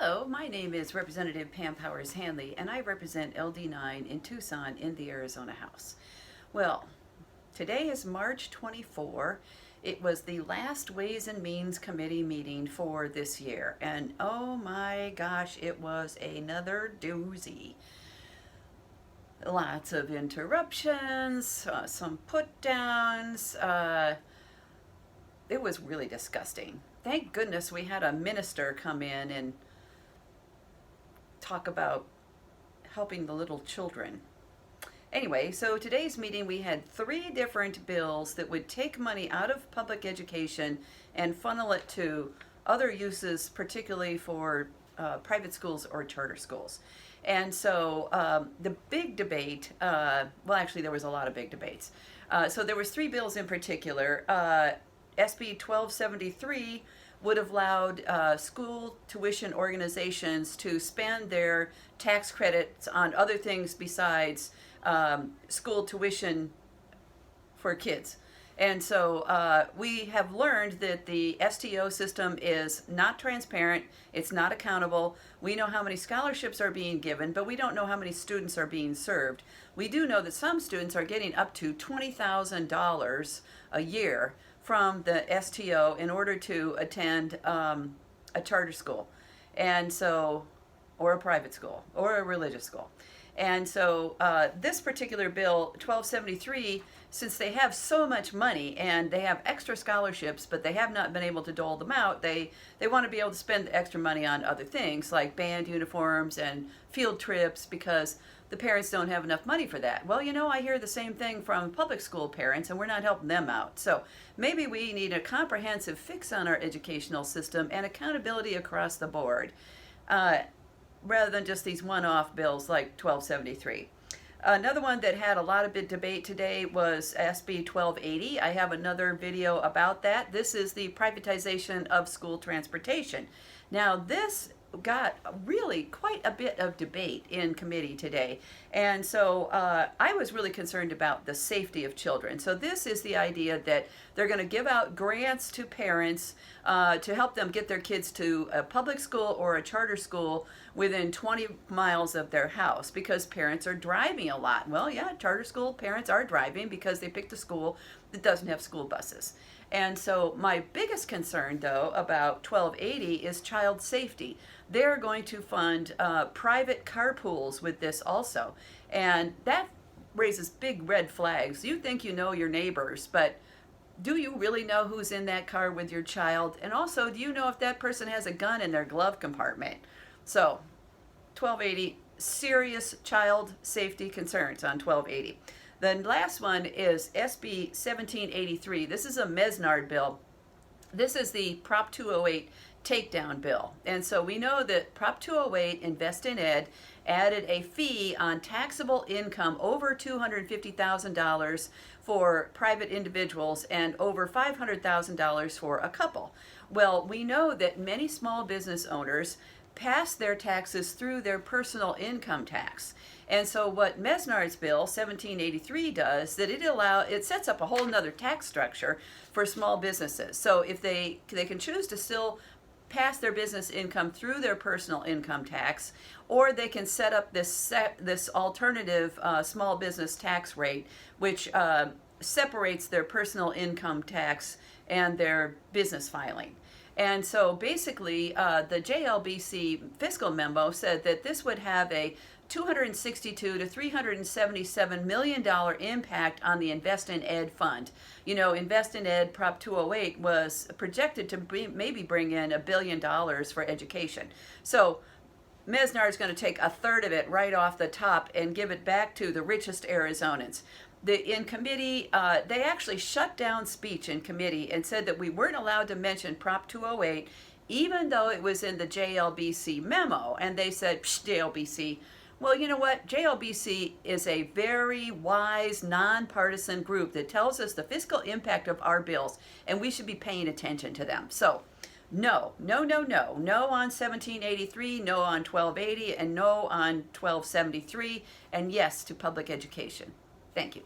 Hello, my name is Representative Pam Powers Hanley, and I represent LD9 in Tucson in the Arizona House. Well, today is March 24. It was the last Ways and Means Committee meeting for this year, and oh my gosh, it was another doozy. Lots of interruptions, some putdowns. It was really disgusting. Thank goodness we had a minister come in and talk about helping the little children. Anyway, so today's meeting we had 3 different bills that would take money out of public education and funnel it to other uses, particularly for private schools or charter schools. And so the big debate, well actually there was a lot of big debates. So there was 3 bills in particular. SB 1273 would have allowed school tuition organizations to spend their tax credits on other things besides school tuition for kids. And so we have learned that the STO system is not transparent, it's not accountable. We know how many scholarships are being given, but we don't know how many students are being served. We do know that some students are getting up to $20,000 a year from the STO in order to attend a charter school, and so, or a private school, or a religious school. And so this particular bill, 1273, since they have so much money and they have extra scholarships, but they have not been able to dole them out, they want to be able to spend the extra money on other things like band uniforms and field trips because the parents don't have enough money for that. Well, you know, I hear the same thing from public school parents, and we're not helping them out. So maybe we need a comprehensive fix on our educational system and accountability across the board, rather than just these one-off bills like 1273. Another one that had a lot of big debate today was SB 1280. I have another video about that. This is the privatization of school transportation. Now, this got really quite a bit of debate in committee today, and so I was really concerned about the safety of children. So this is the idea that they're going to give out grants to parents to help them get their kids to a public school or a charter school within 20 miles of their house because parents are driving a lot. Well, yeah, charter school parents are driving because they picked a school that doesn't have school buses. And so my biggest concern, though, about 1280 is child safety. They're going to fund private carpools with this also. And that raises big red flags. You think you know your neighbors, but do you really know who's in that car with your child? And also, do you know if that person has a gun in their glove compartment? So, 1280, serious child safety concerns on 1280. The last one is SB 1783. This is a Mesnard bill. This is the Prop 208 Takedown bill. And so we know that Prop 208, Invest in Ed, added a fee on taxable income over $250,000 for private individuals and over $500,000 for a couple. Well, we know that many small business owners pass their taxes through their personal income tax. And so what Mesnard's bill 1783 does, that it sets up a whole nother tax structure for small businesses. So if they can choose to still pass their business income through their personal income tax, or they can set up this alternative small business tax rate, which separates their personal income tax and their business filing. And so basically, the JLBC fiscal memo said that this would have a $262 to $377 million impact on the Invest in Ed fund. You know, Invest in Ed Prop 208 was projected to maybe bring in $1 billion for education. So Mesnard's going to take a third of it right off the top and give it back to the richest Arizonans. In committee, they actually shut down speech in committee and said that we weren't allowed to mention Prop 208, even though it was in the JLBC memo. And they said, psh, JLBC. Well, you know what? JLBC is a very wise, nonpartisan group that tells us the fiscal impact of our bills, and we should be paying attention to them. So, no, no, no, no. No on 1783, no on 1280, and no on 1273, and yes to public education. Thank you.